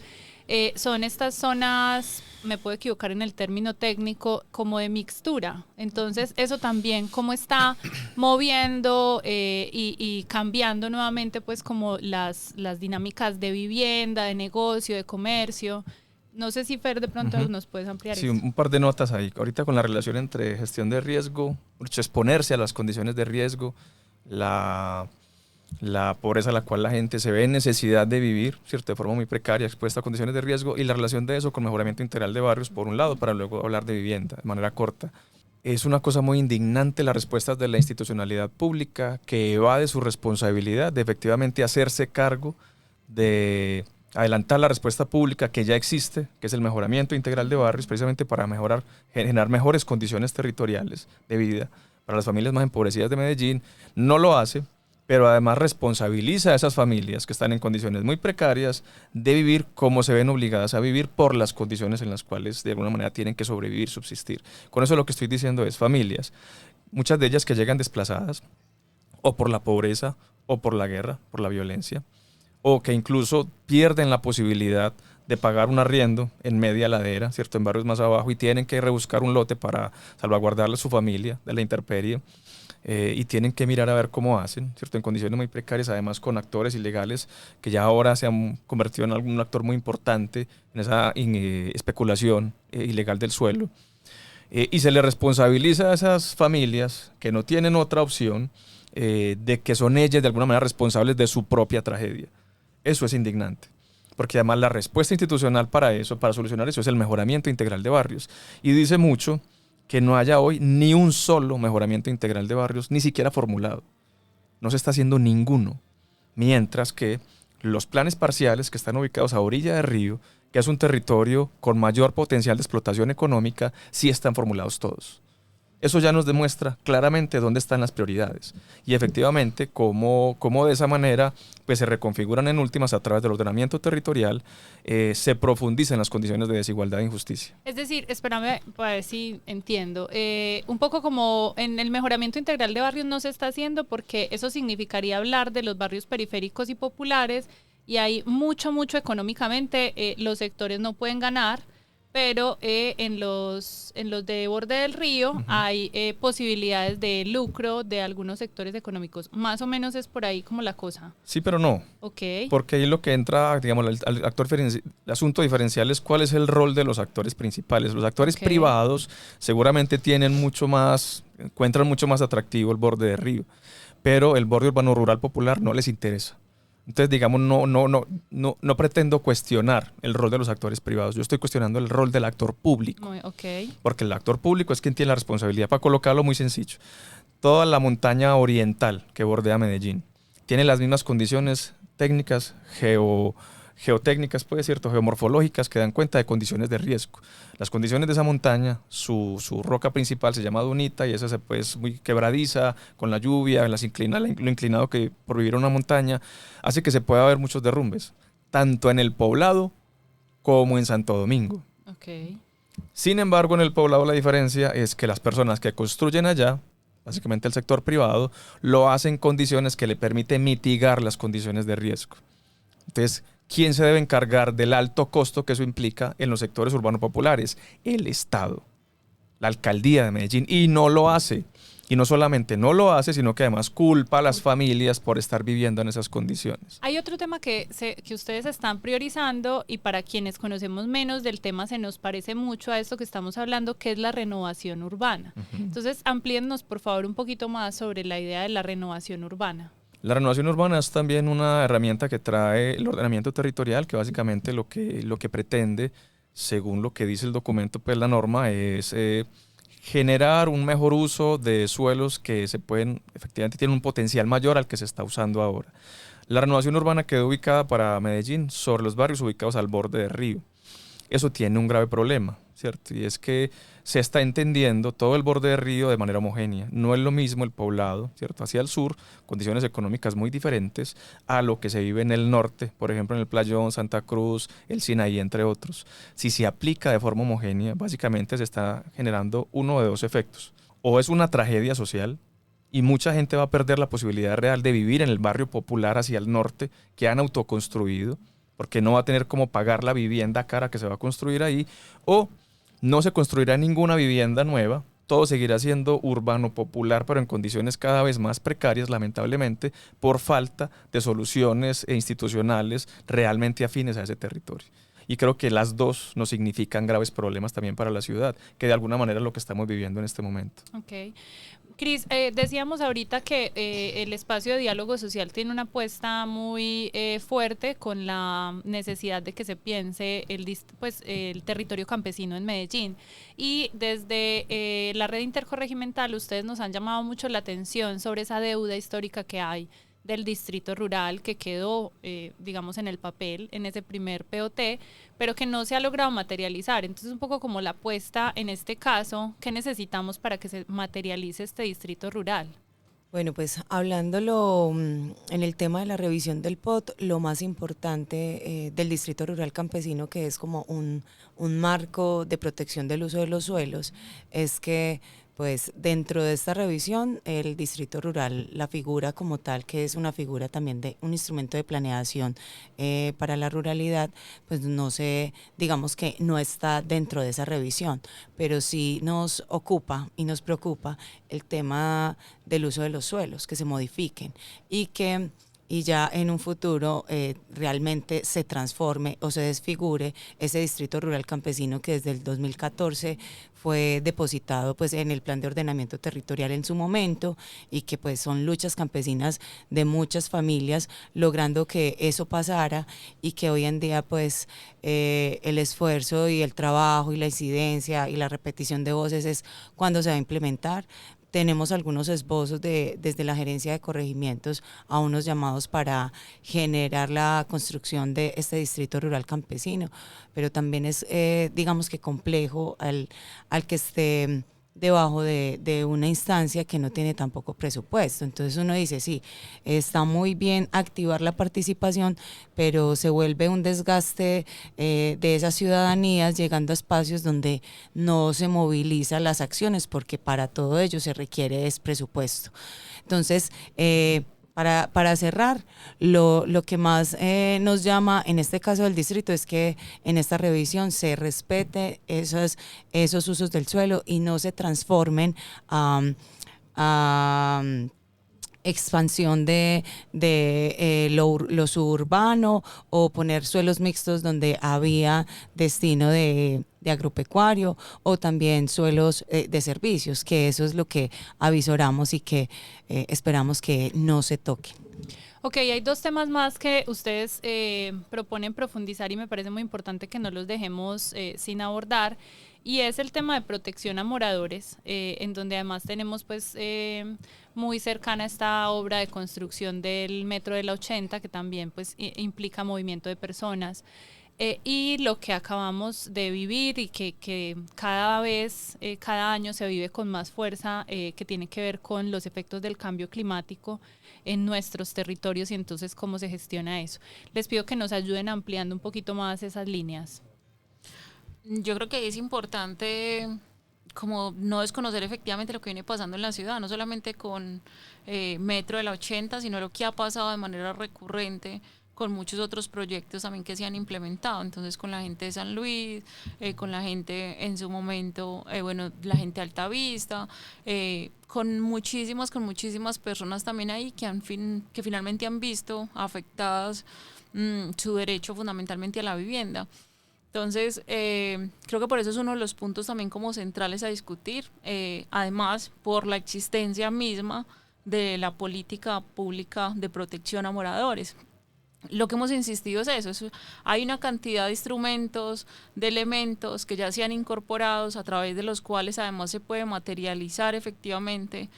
son estas zonas, me puedo equivocar en el término técnico, como de mixtura. Entonces eso también cómo está moviendo y cambiando nuevamente pues como las dinámicas de vivienda, de negocio, de comercio. No sé si Fer de pronto nos puedes ampliar Sí, eso. un par de notas ahí. Ahorita con la relación entre gestión de riesgo, exponerse a las condiciones de riesgo, la pobreza a la cual la gente se ve en necesidad de vivir, ¿cierto? De forma muy precaria, expuesta a condiciones de riesgo, y la relación de eso con mejoramiento integral de barrios, por un lado, para luego hablar de vivienda de manera corta. Es una cosa muy indignante las respuestas de la institucionalidad pública que evade su responsabilidad de efectivamente hacerse cargo de adelantar la respuesta pública que ya existe, que es el mejoramiento integral de barrios, precisamente para generar mejores condiciones territoriales de vida para las familias más empobrecidas de Medellín. No lo hace, pero además responsabiliza a esas familias que están en condiciones muy precarias de vivir como se ven obligadas a vivir por las condiciones en las cuales de alguna manera tienen que sobrevivir, subsistir. Con eso lo que estoy diciendo es familias, muchas de ellas que llegan desplazadas o por la pobreza o por la guerra, por la violencia, o que incluso pierden la posibilidad de pagar un arriendo en media ladera, ¿cierto? En barrios más abajo, y tienen que rebuscar un lote para salvaguardarle a su familia de la intemperie. Y tienen que mirar a ver cómo hacen, ¿cierto? En condiciones muy precarias, además con actores ilegales que ya ahora se han convertido en algún actor muy importante en esa especulación ilegal del suelo. Y se le responsabiliza a esas familias que no tienen otra opción de que son ellas de alguna manera responsables de su propia tragedia. Eso es indignante, porque además la respuesta institucional para eso, para solucionar eso, es el mejoramiento integral de barrios. Y dice mucho que no haya hoy ni un solo mejoramiento integral de barrios, ni siquiera formulado. No se está haciendo ninguno. Mientras que los planes parciales que están ubicados a orilla del río, que es un territorio con mayor potencial de explotación económica, sí están formulados todos. Eso ya nos demuestra claramente dónde están las prioridades y efectivamente cómo de esa manera pues se reconfiguran en últimas a través del ordenamiento territorial, se profundizan las condiciones de desigualdad e injusticia. Es decir, espérame para ver si entiendo, un poco como en el mejoramiento integral de barrios no se está haciendo porque eso significaría hablar de los barrios periféricos y populares y hay mucho económicamente, los sectores no pueden ganar. Pero en los de borde del río hay posibilidades de lucro de algunos sectores económicos. Más o menos es por ahí como la cosa. Sí, pero no. Okay. Porque ahí lo que entra, digamos, el asunto diferencial es cuál es el rol de los actores principales. Los actores privados seguramente encuentran mucho más atractivo el borde del río, pero el borde urbano rural popular no les interesa. Entonces, digamos, no pretendo cuestionar el rol de los actores privados. Yo estoy cuestionando el rol del actor público. Porque el actor público es quien tiene la responsabilidad. Para colocarlo muy sencillo, toda la montaña oriental que bordea Medellín tiene las mismas condiciones técnicas, geotécnicas, pues, ¿cierto? Geomorfológicas que dan cuenta de condiciones de riesgo. Las condiciones de esa montaña, su roca principal se llama dunita y esa es muy quebradiza con la lluvia, lo inclinado que por vivir en una montaña, hace que se pueda ver muchos derrumbes, tanto en el poblado como en Santo Domingo. Okay. Sin embargo, en el poblado la diferencia es que las personas que construyen allá, básicamente el sector privado, lo hacen en condiciones que le permiten mitigar las condiciones de riesgo. Entonces, ¿quién se debe encargar del alto costo que eso implica en los sectores urbanos populares? El Estado, la alcaldía de Medellín, y no lo hace. Y no solamente no lo hace, sino que además culpa a las familias por estar viviendo en esas condiciones. Hay otro tema que ustedes están priorizando y para quienes conocemos menos del tema se nos parece mucho a esto que estamos hablando, que es la renovación urbana. Entonces, amplíennos por favor un poquito más sobre la idea de la renovación urbana. La renovación urbana es también una herramienta que trae el ordenamiento territorial, que básicamente lo que pretende, según lo que dice el documento, pues la norma, es generar un mejor uso de suelos que efectivamente tienen un potencial mayor al que se está usando ahora. La renovación urbana quedó ubicada para Medellín sobre los barrios ubicados al borde del río. Eso tiene un grave problema, ¿cierto? Y es que se está entendiendo todo el borde del río de manera homogénea. No es lo mismo el poblado, ¿cierto? Hacia el sur, condiciones económicas muy diferentes a lo que se vive en el norte, por ejemplo en el Playón, Santa Cruz, el Sinaí, entre otros. Si se aplica de forma homogénea, básicamente se está generando uno de dos efectos. O es una tragedia social y mucha gente va a perder la posibilidad real de vivir en el barrio popular hacia el norte que han autoconstruido, porque no va a tener cómo pagar la vivienda cara que se va a construir ahí, o no se construirá ninguna vivienda nueva, todo seguirá siendo urbano popular, pero en condiciones cada vez más precarias, lamentablemente, por falta de soluciones institucionales realmente afines a ese territorio. Y creo que las dos nos significan graves problemas también para la ciudad, que de alguna manera es lo que estamos viviendo en este momento. Ok. Cris, decíamos ahorita que el espacio de diálogo social tiene una apuesta muy fuerte con la necesidad de que se piense el territorio campesino en Medellín. Y desde la red intercorregimental ustedes nos han llamado mucho la atención sobre esa deuda histórica que hay del distrito rural que quedó, digamos, en el papel, en ese primer POT, pero que no se ha logrado materializar. Entonces, un poco como la apuesta en este caso, ¿qué necesitamos para que se materialice este distrito rural? Bueno, pues hablándolo en el tema de la revisión del POT, lo más importante del Distrito Rural Campesino, que es como un marco de protección del uso de los suelos, es que pues dentro de esta revisión el Distrito Rural, la figura como tal, que es una figura también de un instrumento de planeación para la ruralidad, pues no se, digamos que no está dentro de esa revisión, pero sí nos ocupa y nos preocupa el tema del uso de los suelos, que se modifiquen y ya en un futuro realmente se transforme o se desfigure ese distrito rural campesino que desde el 2014 fue depositado pues en el plan de ordenamiento territorial en su momento, y que pues son luchas campesinas de muchas familias logrando que eso pasara, y que hoy en día pues el esfuerzo y el trabajo y la incidencia y la repetición de voces es cuando se va a implementar. Tenemos algunos esbozos desde la gerencia de corregimientos a unos llamados para generar la construcción de este distrito rural campesino, pero también es, digamos que complejo al que esté debajo de una instancia que no tiene tampoco presupuesto. Entonces uno dice, sí, está muy bien activar la participación, pero se vuelve un desgaste de esas ciudadanías llegando a espacios donde no se movilizan las acciones, porque para todo ello se requiere es presupuesto. Entonces, para cerrar, lo que más nos llama en este caso del distrito es que en esta revisión se respete esos usos del suelo y no se transformen a expansión de lo suburbano, o poner suelos mixtos donde había destino de agropecuario, o también suelos de servicios, que eso es lo que avisoramos y que esperamos que no se toquen. Ok, hay dos temas más que ustedes proponen profundizar y me parece muy importante que no los dejemos sin abordar, y es el tema de protección a moradores, en donde además tenemos pues muy cercana esta obra de construcción del metro de la 80, que también pues implica movimiento de personas. Y lo que acabamos de vivir y que cada vez, cada año se vive con más fuerza, que tiene que ver con los efectos del cambio climático en nuestros territorios, y entonces cómo se gestiona eso. Les pido que nos ayuden ampliando un poquito más esas líneas. Yo creo que es importante como no desconocer efectivamente lo que viene pasando en la ciudad, no solamente con Metro de la 80, sino lo que ha pasado de manera recurrente con muchos otros proyectos también que se han implementado. Entonces, con la gente de San Luis, con la gente en su momento, la gente de Altavista, con muchísimas personas también ahí que finalmente han visto afectadas su derecho fundamentalmente a la vivienda. Entonces, creo que por eso es uno de los puntos también como centrales a discutir, además por la existencia misma de la política pública de protección a moradores. Lo que hemos insistido es eso, hay una cantidad de instrumentos, de elementos que ya se han incorporado, a través de los cuales además se puede materializar efectivamente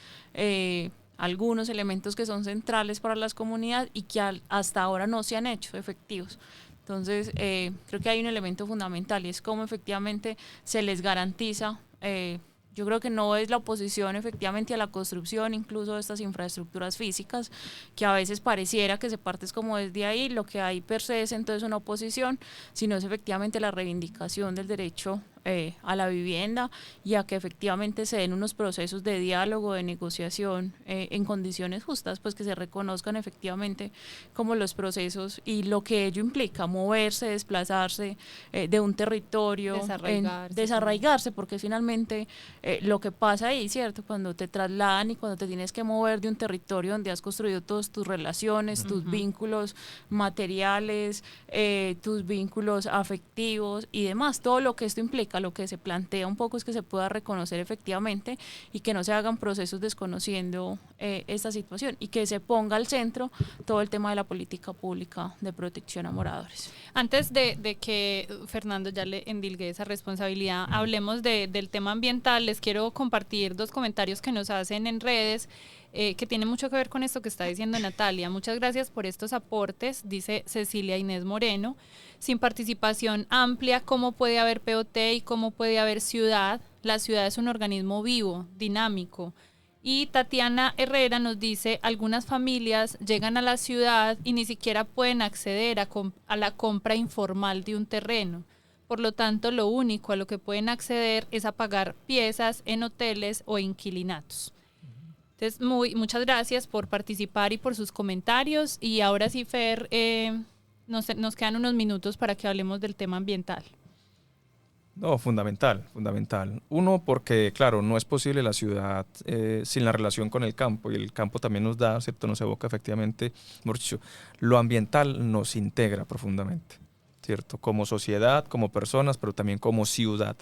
algunos elementos que son centrales para las comunidades y que hasta ahora no se han hecho efectivos. Entonces, creo que hay un elemento fundamental y es cómo efectivamente se les garantiza. Yo creo que no es la oposición efectivamente a la construcción incluso de estas infraestructuras físicas, que a veces pareciera que se parte como desde ahí, lo que hay per se es entonces una oposición, sino es efectivamente la reivindicación del derecho a la vivienda y a que efectivamente se den unos procesos de diálogo, de negociación en condiciones justas, pues que se reconozcan efectivamente como los procesos y lo que ello implica, moverse, desplazarse de un territorio, desarraigarse, porque finalmente lo que pasa ahí, ¿cierto? Cuando te trasladan y cuando te tienes que mover de un territorio donde has construido todas tus relaciones, tus vínculos materiales, tus vínculos afectivos y demás, todo lo que esto implica, lo que se plantea un poco es que se pueda reconocer efectivamente y que no se hagan procesos desconociendo esta situación y que se ponga al centro todo el tema de la política pública de protección a moradores. Antes de que Fernando ya le endilgue esa responsabilidad, hablemos del tema ambiental. Les quiero compartir 2 comentarios que nos hacen en redes que tienen mucho que ver con esto que está diciendo Natalia. Muchas gracias por estos aportes, dice Cecilia Inés Moreno. Sin participación amplia, ¿cómo puede haber POT y cómo puede haber ciudad? La ciudad es un organismo vivo, dinámico. Y Tatiana Herrera nos dice, algunas familias llegan a la ciudad y ni siquiera pueden acceder a la compra informal de un terreno. Por lo tanto, lo único a lo que pueden acceder es a pagar piezas en hoteles o inquilinatos. Entonces, muchas gracias por participar y por sus comentarios. Y ahora sí, Fer, nos quedan unos minutos para que hablemos del tema ambiental. No, fundamental. Uno, porque claro, no es posible la ciudad sin la relación con el campo, y el campo también nos da, ¿cierto? Nos evoca efectivamente, mejor dicho, lo ambiental nos integra profundamente, ¿cierto? Como sociedad, como personas, pero también como ciudad.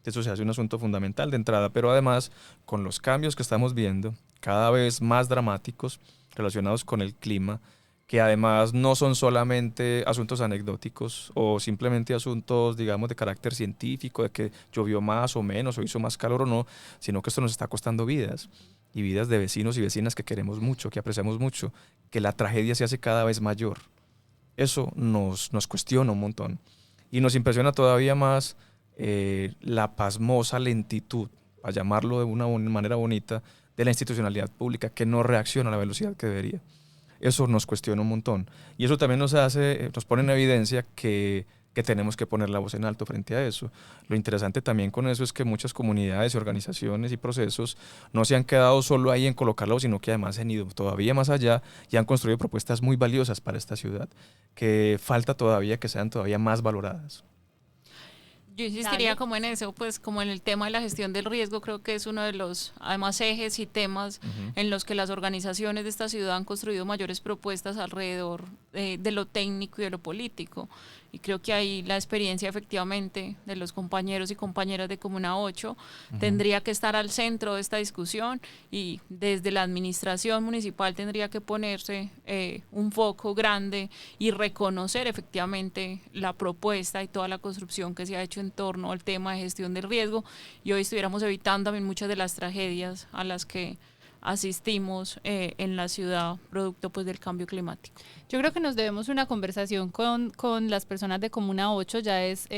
Eso se hace un asunto fundamental de entrada, pero además con los cambios que estamos viendo, cada vez más dramáticos relacionados con el clima, que además no son solamente asuntos anecdóticos o simplemente asuntos, digamos, de carácter científico, de que llovió más o menos o hizo más calor o no, sino que esto nos está costando vidas, y vidas de vecinos y vecinas que queremos mucho, que apreciamos mucho, que la tragedia se hace cada vez mayor. Eso nos cuestiona un montón y nos impresiona todavía más la pasmosa lentitud, a llamarlo de una manera bonita, de la institucionalidad pública, que no reacciona a la velocidad que debería. Eso nos cuestiona un montón. Y eso también nos pone en evidencia que tenemos que poner la voz en alto frente a eso. Lo interesante también con eso es que muchas comunidades, organizaciones y procesos no se han quedado solo ahí en colocarlo, sino que además han ido todavía más allá y han construido propuestas muy valiosas para esta ciudad, que falta todavía que sean todavía más valoradas. Yo insistiría como en eso, pues como en el tema de la gestión del riesgo, creo que es uno de los, además, ejes y temas en los que las organizaciones de esta ciudad han construido mayores propuestas alrededor de lo técnico y de lo político. Y creo que ahí la experiencia efectivamente de los compañeros y compañeras de Comuna 8 tendría que estar al centro de esta discusión, y desde la administración municipal tendría que ponerse un foco grande y reconocer efectivamente la propuesta y toda la construcción que se ha hecho en torno al tema de gestión del riesgo, y hoy estuviéramos evitando también muchas de las tragedias a las que asistimos en la ciudad producto pues del cambio climático. Yo creo que nos debemos una conversación con las personas de Comuna 8, ya es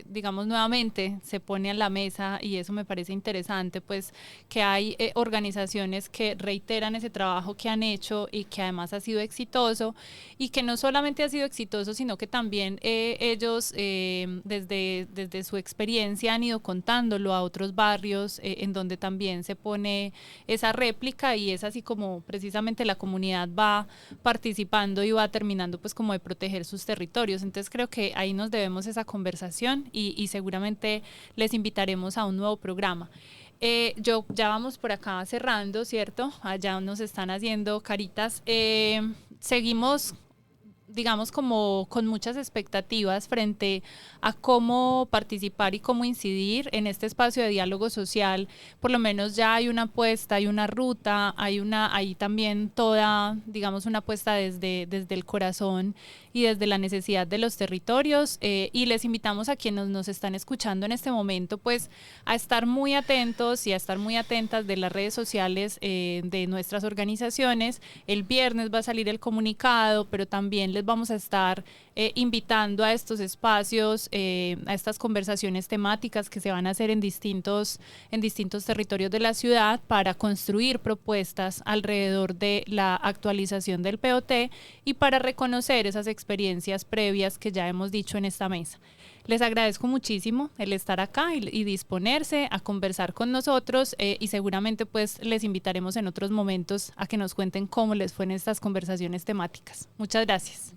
digamos, nuevamente se pone a la mesa, y eso me parece interesante, pues que hay organizaciones que reiteran ese trabajo que han hecho y que además ha sido exitoso, y que no solamente ha sido exitoso, sino que también ellos desde su experiencia han ido contándolo a otros barrios en donde también se pone esa réplica, y es así como precisamente la comunidad va participando y va terminando pues como de proteger sus territorios. Entonces creo que ahí nos debemos esa conversación, y seguramente les invitaremos a un nuevo programa. Ya vamos por acá cerrando, ¿cierto? Allá nos están haciendo caritas. Seguimos, digamos, como con muchas expectativas frente a cómo participar y cómo incidir en este espacio de diálogo social. Por lo menos ya hay una apuesta, hay una ruta, hay también toda, digamos, una apuesta desde el corazón y desde la necesidad de los territorios, y les invitamos a quienes nos están escuchando en este momento pues a estar muy atentos y a estar muy atentas de las redes sociales de nuestras organizaciones. El viernes va a salir el comunicado, pero también les vamos a estar invitando a estos espacios, a estas conversaciones temáticas que se van a hacer en distintos territorios de la ciudad para construir propuestas alrededor de la actualización del POT y para reconocer esas experiencias previas que ya hemos dicho en esta mesa. Les agradezco muchísimo el estar acá y disponerse a conversar con nosotros y seguramente pues les invitaremos en otros momentos a que nos cuenten cómo les fue en estas conversaciones temáticas. Muchas gracias.